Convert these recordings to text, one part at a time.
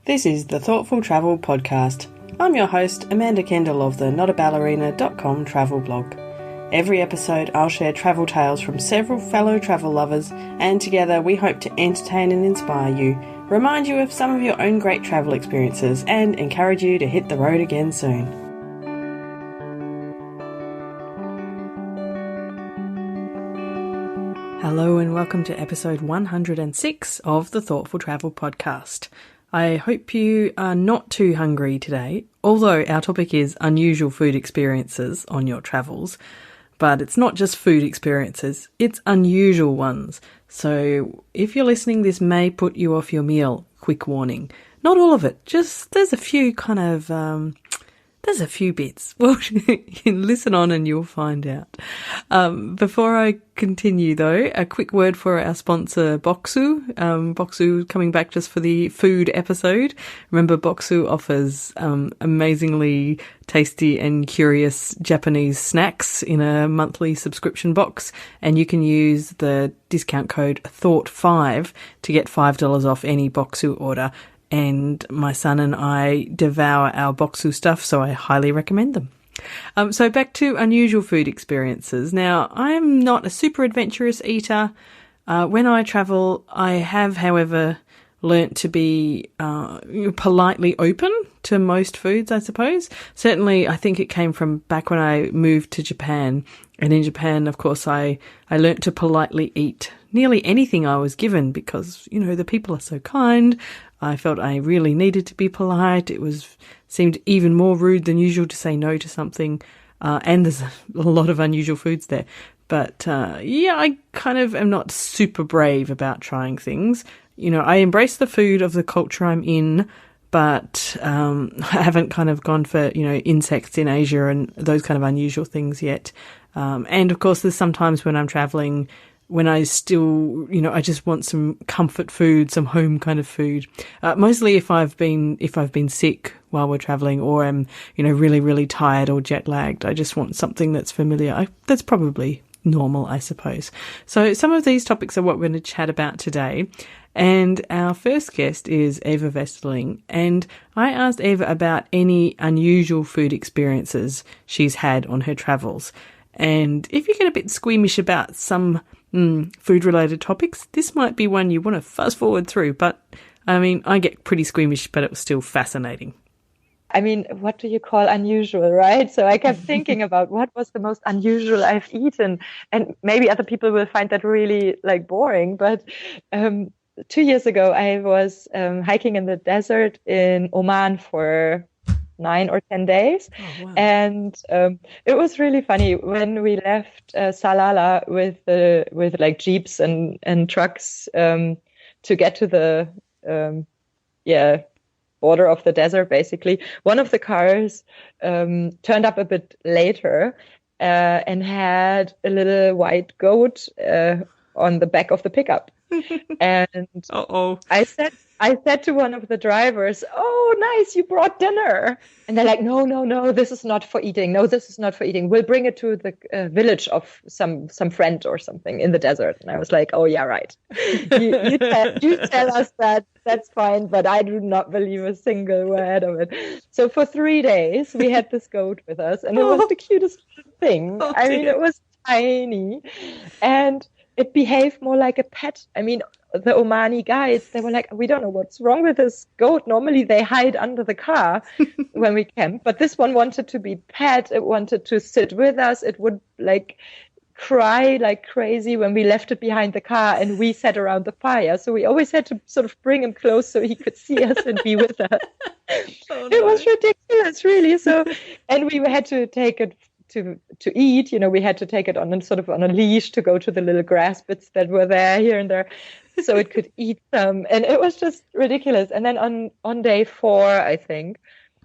This is the Thoughtful Travel Podcast. I'm your host, Amanda Kendall of the notaballerina.com travel blog. Every episode I'll share travel tales from several fellow travel lovers, and together we hope to entertain and inspire you, remind you of some of your own great travel experiences, and encourage you to hit the road again soon. Hello and welcome to episode 106 of the Thoughtful Travel Podcast. I hope you are not too hungry today, although our topic is unusual food experiences on your travels. But it's not just food experiences, it's unusual ones. So if you're listening, this may put you off your meal. Quick warning. Not all of it, just there's a few there's a few bits. Well, you can listen on and you'll find out. Before I continue, though, a quick word for our sponsor, Boxu. Boxu coming back just for the food episode. Remember, Boxu offers amazingly tasty and curious Japanese snacks in a monthly subscription box, and you can use the discount code THOUGHT5 to get $5 off any Boxu order. And my son and I devour our Boxu stuff, so I highly recommend them. So back to unusual food experiences. Now, I'm not a super adventurous eater. When I travel, I have, however, learnt to be politely open to most foods, I suppose. Certainly, I think it came from back when I moved to Japan. And in Japan, of course, I learnt to politely eat nearly anything I was given because, the people are so kind. I felt I really needed to be polite. Seemed even more rude than usual to say no to something. And there's a lot of unusual foods there. But, I kind of am not super brave about trying things. I embrace the food of the culture I'm in, but I haven't kind of gone for, insects in Asia and those kind of unusual things yet. And, of course, there's sometimes when I'm traveling when I still, I just want some comfort food, some home kind of food. Mostly if I've been sick while we're traveling or am, really, really tired or jet lagged. I just want something that's familiar. That's probably normal, I suppose. So some of these topics are what we're going to chat about today. And our first guest is Eva Westerling. And I asked Eva about any unusual food experiences she's had on her travels. And if you get a bit squeamish about some food-related topics, this might be one you want to fast forward through. But, I get pretty squeamish, but it was still fascinating. What do you call unusual, right? So I kept thinking about what was the most unusual I've eaten. And maybe other people will find that really, boring. But 2 years ago, I was hiking in the desert in Oman for 9 or 10 days. Oh, wow. And it was really funny when we left Salalah with jeeps and trucks to get to the border of the desert. Basically, one of the cars turned up a bit later and had a little white goat on the back of the pickup. And I said to one of the drivers, "Oh, nice, you brought dinner." And they're like, No, this is not for eating. No, this is not for eating. We'll bring it to the village of some friend or something in the desert. And I was like, oh, yeah, right. you tell us that. That's fine, but I do not believe a single word of it. So for 3 days, we had this goat with us, and it was the cutest thing. Oh, it was tiny, and it behaved more like a pet. The Omani guides, they were like, we don't know what's wrong with this goat. Normally they hide under the car when we camp, but this one wanted to be pet. It wanted to sit with us. It would cry like crazy when we left it behind the car and we sat around the fire. So we always had to sort of bring him close so he could see us and be with us. Oh, no. It was ridiculous, really. So, and we had to take it to eat, we had to take it on a leash to go to the little grass bits that were there here and there so it could eat some. And it was just ridiculous. And then on day 4, I think,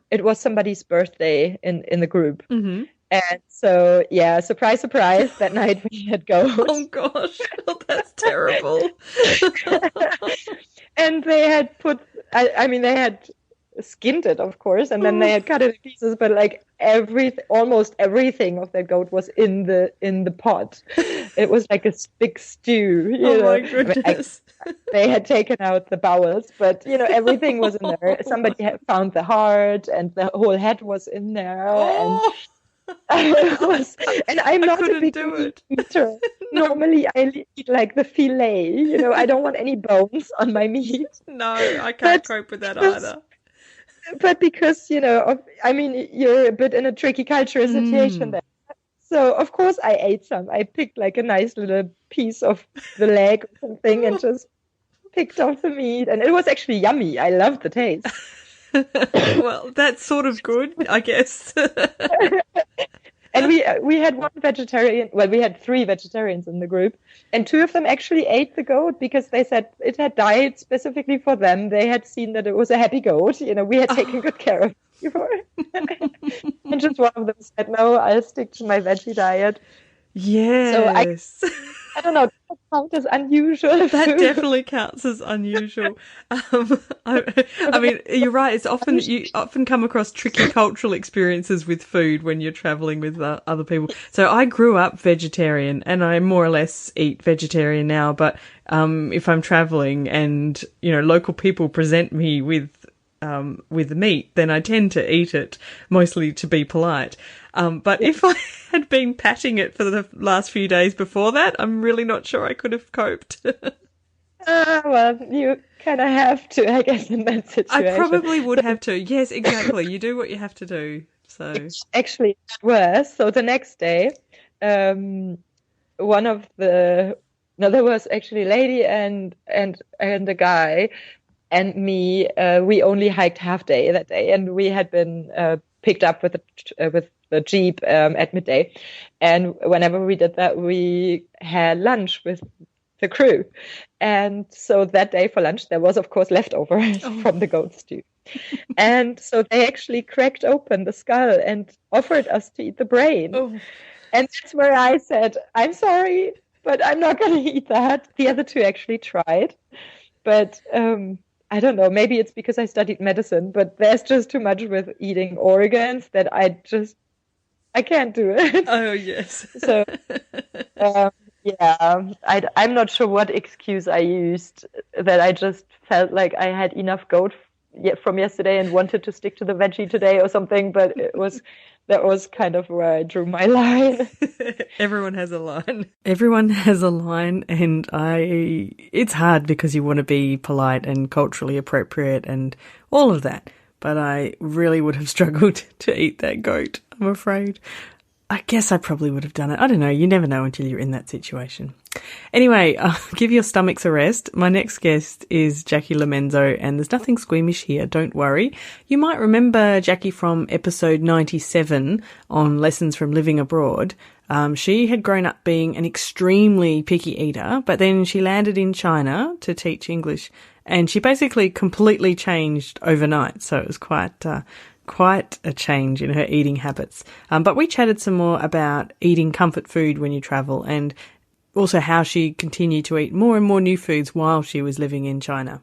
it was somebody's birthday in the group. Mm-hmm. And so, surprise, surprise, that night we had goat. Oh, gosh. Oh, that's terrible. And they had they had skinned it, of course, and then they had cut it in pieces. But like almost everything of that goat was in the pot. It was like a big stew. My goodness! They had taken out the bowels, but everything was in there. Somebody had found the heart, and the whole head was in there. And I'm not a big meat eater. No. Normally, I eat like the fillet. I don't want any bones on my meat. No, I can't cope with that either. But because you're a bit in a tricky cultural situation there. So of course I ate some. I picked like a nice little piece of the leg or something and just picked off the meat, and it was actually yummy. I loved the taste. Well, that's sort of good, I guess. And we had one vegetarian. Well, we had 3 vegetarians in the group, and 2 of them actually ate the goat because they said it had died specifically for them. They had seen that it was a happy goat. We had taken good care of it before. And just one of them said, "No, I'll stick to my veggie diet." Yes. So I don't know. That counts as unusual. That definitely counts as unusual. I mean, you're right. You often come across tricky cultural experiences with food when you're traveling with other people. So I grew up vegetarian, and I more or less eat vegetarian now. But if I'm traveling and local people present me with meat, then I tend to eat it, mostly to be polite. But if I had been patting it for the last few days before that, I'm really not sure I could have coped. Well, you kind of have to, I guess, in that situation. I probably would have to. Yes, exactly. You do what you have to do. So it's actually worse. So the next day, there was actually a lady and a guy and me. We only hiked half day that day, and we had been picked up with the Jeep at midday. And whenever we did that, we had lunch with the crew. And so that day for lunch, there was, of course, leftovers from the goat stew. And so they actually cracked open the skull and offered us to eat the brain. Oh. And that's where I said, "I'm sorry, but I'm not going to eat that." The other 2 actually tried. But I don't know, maybe it's because I studied medicine, but there's just too much with eating organs that I can't do it. Oh, yes. So, I'm not sure what excuse I used, that I just felt like I had enough goat from yesterday and wanted to stick to the veggie today or something, but that was kind of where I drew my line. Everyone has a line. Everyone has a line, and it's hard because you want to be polite and culturally appropriate and all of that. But I really would have struggled to eat that goat, I'm afraid. I guess I probably would have done it. I don't know. You never know until you're in that situation. Anyway, give your stomachs a rest. My next guest is Jacky Lamenzo, and there's nothing squeamish here, don't worry. You might remember Jacky from episode 97 on Lessons from Living Abroad. She had grown up being an extremely picky eater, but then she landed in China to teach English, and she basically completely changed overnight. So it was quite a change in her eating habits. But we chatted some more about eating comfort food when you travel, and also how she continued to eat more and more new foods while she was living in China.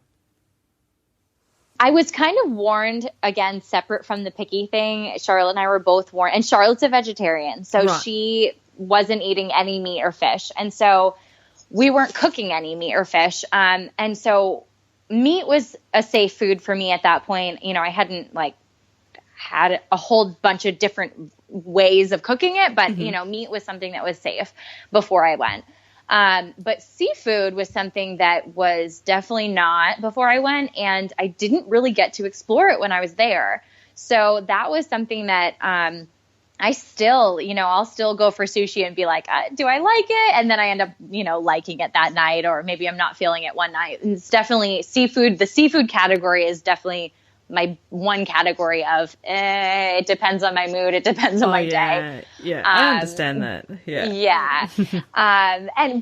I was kind of warned, again, separate from the picky thing. Charlotte and I were both warned, and Charlotte's a vegetarian, so right. She wasn't eating any meat or fish. And so we weren't cooking any meat or fish. And so meat was a safe food for me at that point. I hadn't had a whole bunch of different ways of cooking it, but meat was something that was safe before I went. But seafood was something that was definitely not before I went, and I didn't really get to explore it when I was there. So that was something that I still, I'll still go for sushi and be like, do I like it? And then I end up, liking it that night, or maybe I'm not feeling it one night. And it's definitely seafood. The seafood category is definitely my one category of it depends on my mood. It depends on my day. Yeah, I understand that. Yeah.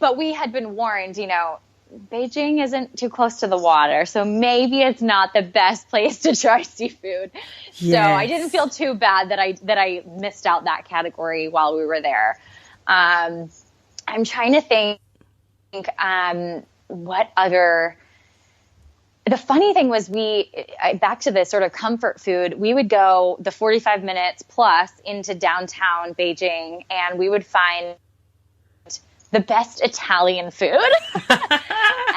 But we had been warned, Beijing isn't too close to the water, so maybe it's not the best place to try seafood. Yes. So I didn't feel too bad that I missed out that category while we were there. I'm trying to think what other the funny thing was back to this sort of comfort food, we would go the 45 minutes plus into downtown Beijing, and we would find the best Italian food.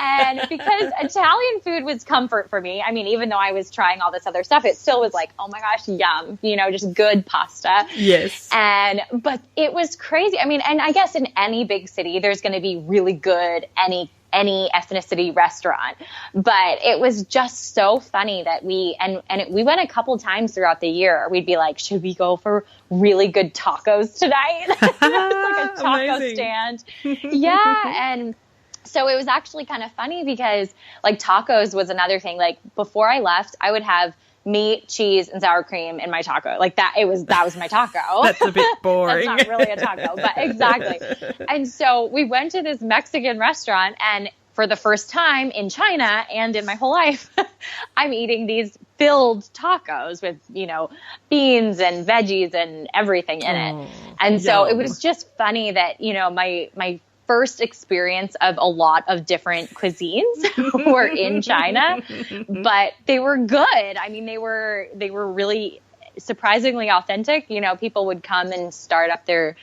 And because Italian food was comfort for me, I mean, even though I was trying all this other stuff, it still was like, oh my gosh, yum, just good pasta. Yes. But it was crazy. I mean, and I guess in any big city, there's going to be really good, any ethnicity restaurant. But it was just so funny that we went a couple times throughout the year. We'd be like, should we go for really good tacos tonight? It was like a taco Amazing. Stand. Yeah. And so it was actually kind of funny because like tacos was another thing. Like before I left, I would have meat, cheese, and sour cream in my taco. Like that was my taco. That's a bit boring. That's not really a taco, but exactly. And so we went to this Mexican restaurant, and for the first time in China and in my whole life, I'm eating these filled tacos with, beans and veggies and everything in it. And so it was just funny that, my first experience of a lot of different cuisines were in China, but they were good. I mean, they were really surprisingly authentic. People would come and start up their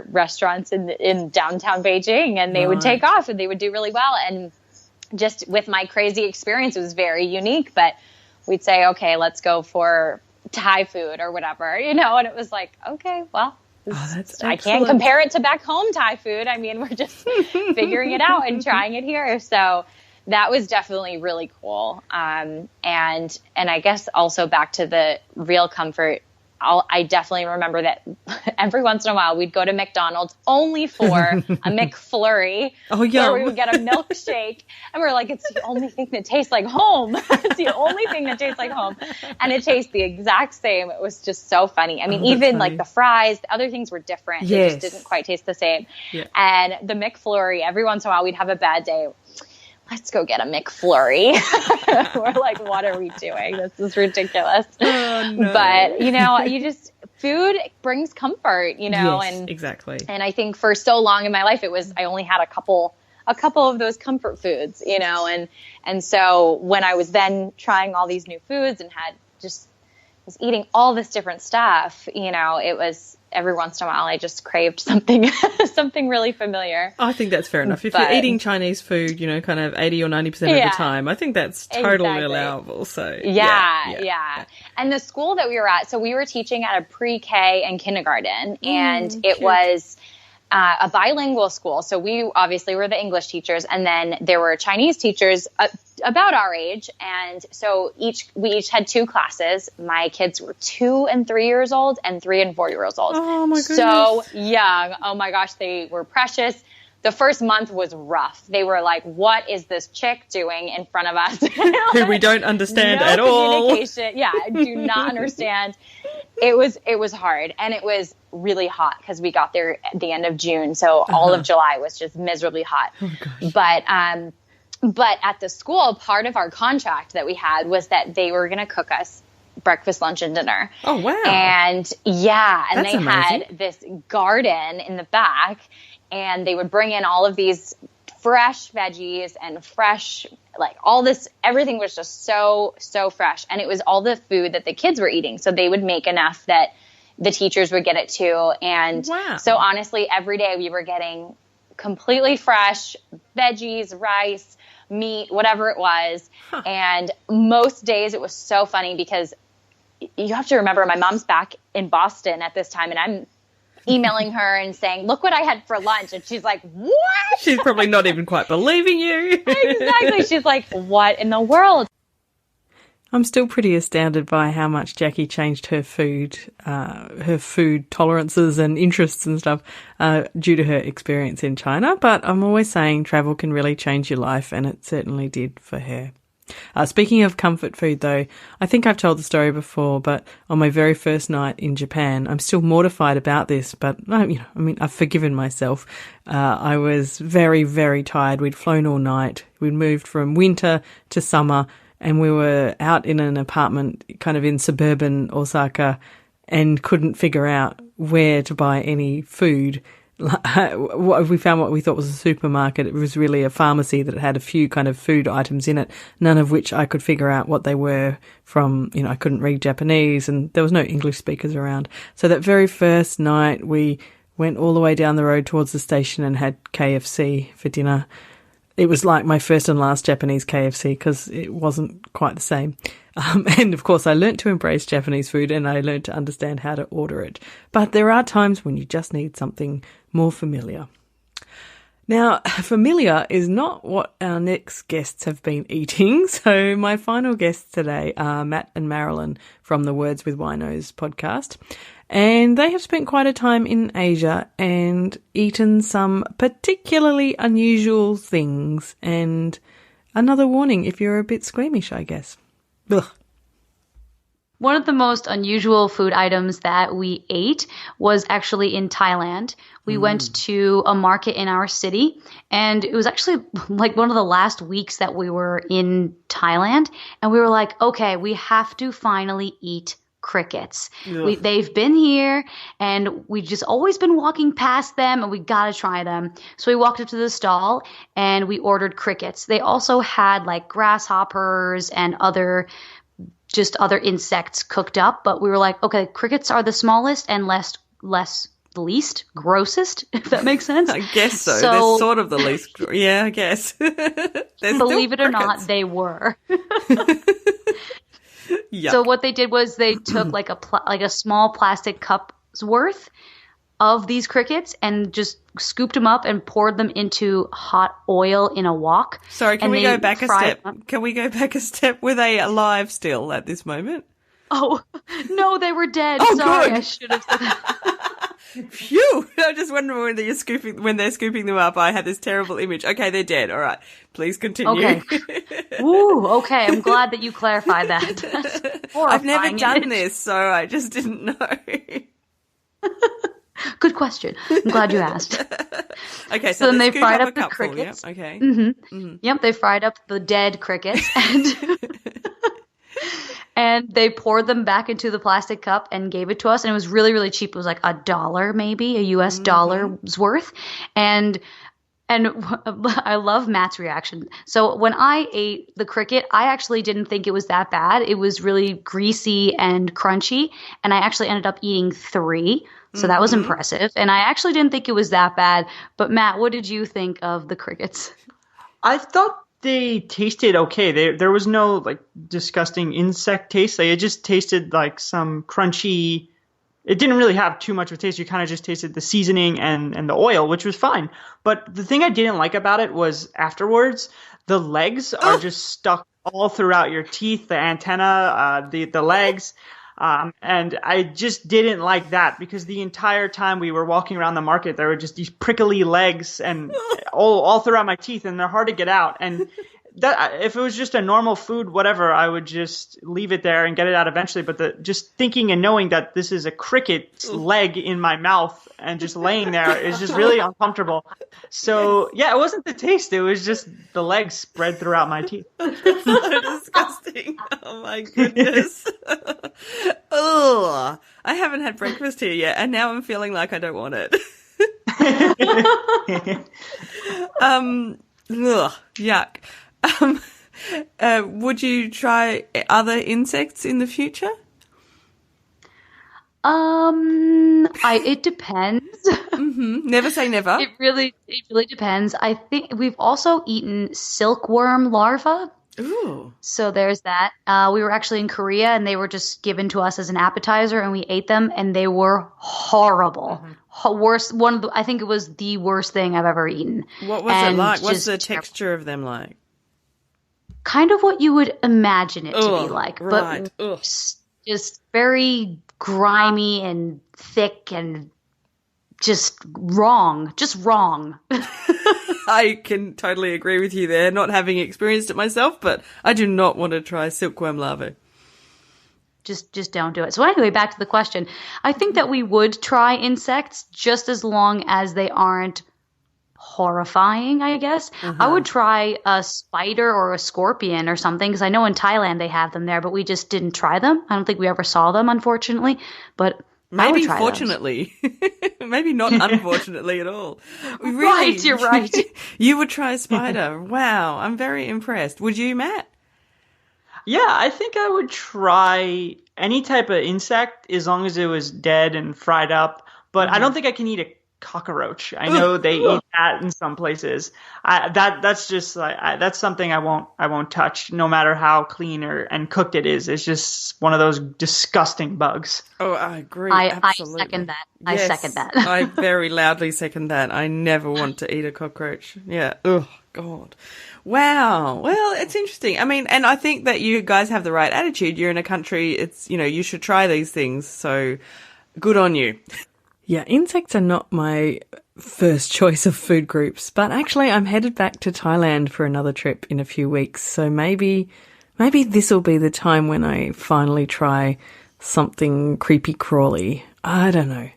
restaurants in downtown Beijing, and they would take off and they would do really well. And just with my crazy experience, it was very unique, but we'd say, okay, let's go for Thai food or whatever, and it was like, okay, well, I can't compare it to back home Thai food. I mean, we're just figuring it out and trying it here. So that was definitely really cool. And I guess also back to the real comfort, I definitely remember that every once in a while we'd go to McDonald's only for a McFlurry. Oh, yeah. Where we would get a milkshake, and we're like, it's the only thing that tastes like home. It's the only thing that tastes like home. And it tastes the exact same. It was just so funny. I mean, even like the fries, the other things were different. Yes. They just didn't quite taste the same. Yeah. And the McFlurry, every once in a while we'd have a bad day. Let's go get a McFlurry. We're like, what are we doing? This is ridiculous. Oh, no. But, food brings comfort, Yes, and exactly. And I think for so long in my life, I only had a couple of those comfort foods, and so when I was then trying all these new foods and was eating all this different stuff, it was every once in a while I just craved something really familiar. I think that's fair enough. If you're eating Chinese food, kind of 80 or 90% of the time, I think that's totally allowable. So yeah. And the school that we were at, so we were teaching at a pre-K and kindergarten, and it was a bilingual school. So we obviously were the English teachers, and then there were Chinese teachers about our age. And so we each had two classes. My kids were 2 and 3 years old and 3 and 4 years old. Oh my goodness. So young. Oh my gosh. They were precious. The first month was rough. They were like, what is this chick doing in front of us? Who we don't understand at all. Communication. Yeah. I do not understand. It was hard, and it was really hot because we got there at the end of June. So all of July was just miserably hot. Oh, gosh. But at the school, part of our contract that we had was that they were going to cook us breakfast, lunch, and dinner. Oh, wow. And and That's they amazing. had this garden in the back, and they would bring in all of these fresh veggies and fresh, like all this, everything was just so fresh. And it was all the food that the kids were eating. So they would make enough that the teachers would get it too. And so honestly, every day we were getting completely fresh veggies, rice, meat, whatever it was. And most days it was so funny because you have to remember my mom's back in Boston at this time, and I'm emailing her and saying, look what I had for lunch. And she's like, what? She's probably not even quite believing you. Exactly. She's like, what in the world? I'm still pretty astounded by how much Jacky changed her food tolerances and interests and stuff due to her experience in China. But I'm always saying travel can really change your life, and it certainly did for her. Speaking of comfort food, though, I think I've told the story before, but on my very first night in Japan, I'm still mortified about this, but I've forgiven myself. I was very, very tired. We'd flown all night. We'd moved from winter to summer, and we were out in an apartment kind of in suburban Osaka and couldn't figure out where to buy any food we found what we thought was a supermarket. It was really a pharmacy that had a few kind of food items in it, none of which I could figure out what they were from. I couldn't read Japanese and there was no English speakers around. So that very first night we went all the way down the road towards the station and had KFC for dinner. It was like my first and last Japanese KFC because it wasn't quite the same. And of course I learnt to embrace Japanese food and I learnt to understand how to order it. But there are times when you just need something more familiar. Now, familiar is not what our next guests have been eating. So my final guests today are Matt and Marilyn from the Words With Winos podcast. And they have spent quite a time in Asia and eaten some particularly unusual things. And another warning if you're a bit squeamish, I guess. Ugh. One of the most unusual food items that we ate was actually in Thailand. We went to a market in our city, and it was actually like one of the last weeks that we were in Thailand. And we were like, okay, we have to finally eat crickets. They've been here and we've just always been walking past them and we got to try them. So we walked up to the stall and we ordered crickets. They also had like grasshoppers and other insects cooked up, but we were like, okay, crickets are the smallest and the least grossest, if that makes sense. I guess so. They're sort of the least. Yeah, I guess. Believe it or not, they were. Yuck. So what they did was they took like a small plastic cup's worth of these crickets and just scooped them up and poured them into hot oil in a wok. Sorry, can we go back a step? Can we go back a step? Were they alive still at this moment? Oh, no, they were dead. Oh, sorry, good. I should have said that. Phew! I just wondering when they're scooping them up. I had this terrible image. Okay, they're dead. All right, please continue. Okay. Ooh, okay. I'm glad that you clarified that. I've never done this, so I just didn't know. Good question. I'm glad you asked. Okay, so then they fried up up the cupful, crickets. Yep, okay. Yep, they fried up the dead crickets and they poured them back into the plastic cup and gave it to us. And it was really, really cheap. It was like $1 maybe, a US dollar's worth. And I love Matt's reaction. So when I ate the cricket, I actually didn't think it was that bad. It was really greasy and crunchy. And I actually ended up eating 3. So that was impressive. And I actually didn't think it was that bad. But Matt, what did you think of the crickets? I thought they tasted okay. There was no like disgusting insect taste. Like, it just tasted like some crunchy. It didn't really have too much of a taste. You kind of just tasted the seasoning and the oil, which was fine. But the thing I didn't like about it was afterwards, the legs are just stuck all throughout your teeth, the antenna, the legs. And I just didn't like that because the entire time we were walking around the market, there were just these prickly legs and all throughout my teeth, and they're hard to get out. And that, if it was just a normal food, whatever, I would just leave it there and get it out eventually. But just thinking and knowing that this is a cricket's leg in my mouth and just laying there is just really uncomfortable. So yeah, it wasn't the taste; it was just the legs spread throughout my teeth. That's so disgusting. Oh my goodness. Ugh. I haven't had breakfast here yet, and now I'm feeling like I don't want it. Yuck. Would you try other insects in the future? It depends. Never say never. It really depends. I think we've also eaten silkworm larvae. Ooh. So there's that. We were actually in Korea and they were just given to us as an appetizer and we ate them and they were horrible. Worst. I think it was the worst thing I've ever eaten. What was it like? What's the texture of them like? Kind of what you would imagine it to be like, right. but just very grimy and thick and just wrong. I can totally agree with you there, not having experienced it myself, but I do not want to try silkworm larvae. Just don't do it. So anyway, back to the question. I think that we would try insects just as long as they aren't horrifying, I guess. I would try a spider or a scorpion or something, because I know in Thailand they have them there, but we just didn't try them. I don't think we ever saw them, unfortunately. But Maybe try fortunately. Maybe not unfortunately at all. Really, Right, you're right. You would try a spider. Wow, I'm very impressed. Would you, Matt? Yeah, I think I would try any type of insect as long as it was dead and fried up. But I don't think I can eat a cockroach. I know they eat that in some places. That's just like that's something I won't touch, no matter how clean and cooked it is. It's just one of those disgusting bugs. Oh, I agree. I Absolutely. second that. Yes, I second that. I very loudly second that. I never want to eat a cockroach. Yeah. Oh, God. Wow. Well, it's interesting. I mean, and I think that you guys have the right attitude. You're in a country, it's, you should try these things. So good on you. Yeah, insects are not my first choice of food groups, but actually I'm headed back to Thailand for another trip in a few weeks. So maybe this will be the time when I finally try something creepy-crawly. I don't know.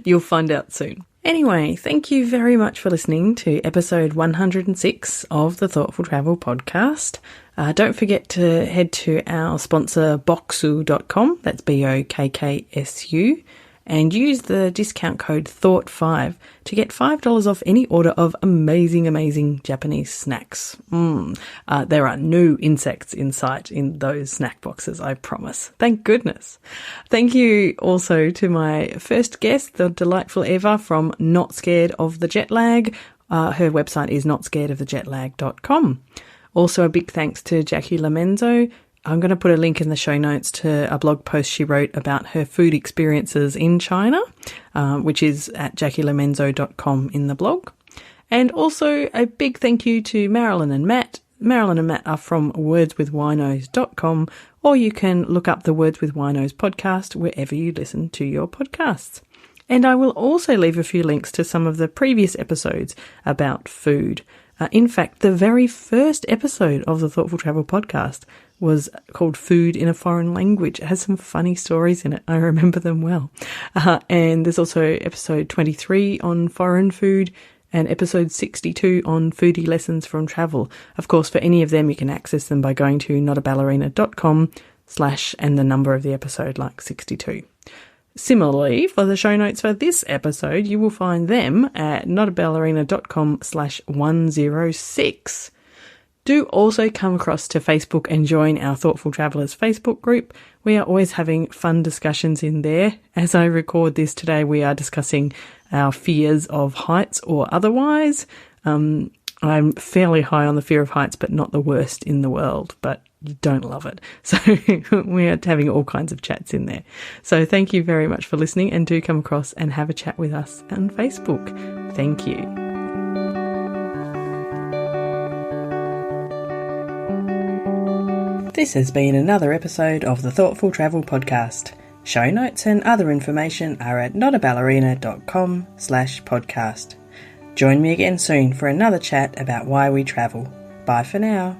You'll find out soon. Anyway, thank you very much for listening to episode 106 of the Thoughtful Travel podcast. Don't forget to head to our sponsor bokksu.com, that's BOKKSU, and use the discount code THOUGHT5 to get $5 off any order of amazing Japanese snacks. There are no insects in sight in those snack boxes, I promise. Thank goodness. Thank you also to my first guest, the delightful Eva from Not Scared of the Jet Lag. Her website is notscaredofthejetlag.com. Also a big thanks to Jacky Lamenzo. I'm going to put a link in the show notes to a blog post she wrote about her food experiences in China, which is at jackylamenzo.com in the blog. And also a big thank you to Marilyn and Matt. Marilyn and Matt are from wordswithwinos.com, or you can look up the Words with Winos podcast wherever you listen to your podcasts. And I will also leave a few links to some of the previous episodes about food. In fact, the very first episode of the Thoughtful Travel podcast was called Food in a Foreign Language. It has some funny stories in it. I remember them well. And there's also episode 23 on foreign food and episode 62 on foodie lessons from travel. Of course, for any of them, you can access them by going to notaballerina.com/ and the number of the episode, like 62. Similarly, for the show notes for this episode, you will find them at notaballerina.com/106. Do also come across to Facebook and join our Thoughtful Travellers Facebook group. We are always having fun discussions in there. As I record this today, we are discussing our fears of heights or otherwise. I'm fairly high on the fear of heights, but not the worst in the world, but you don't love it. So we are having all kinds of chats in there. So thank you very much for listening, and do come across and have a chat with us on Facebook. Thank you. This has been another episode of the Thoughtful Travel podcast. Show notes and other information are at notaballerina.com/podcast. Join me again soon for another chat about why we travel. Bye for now.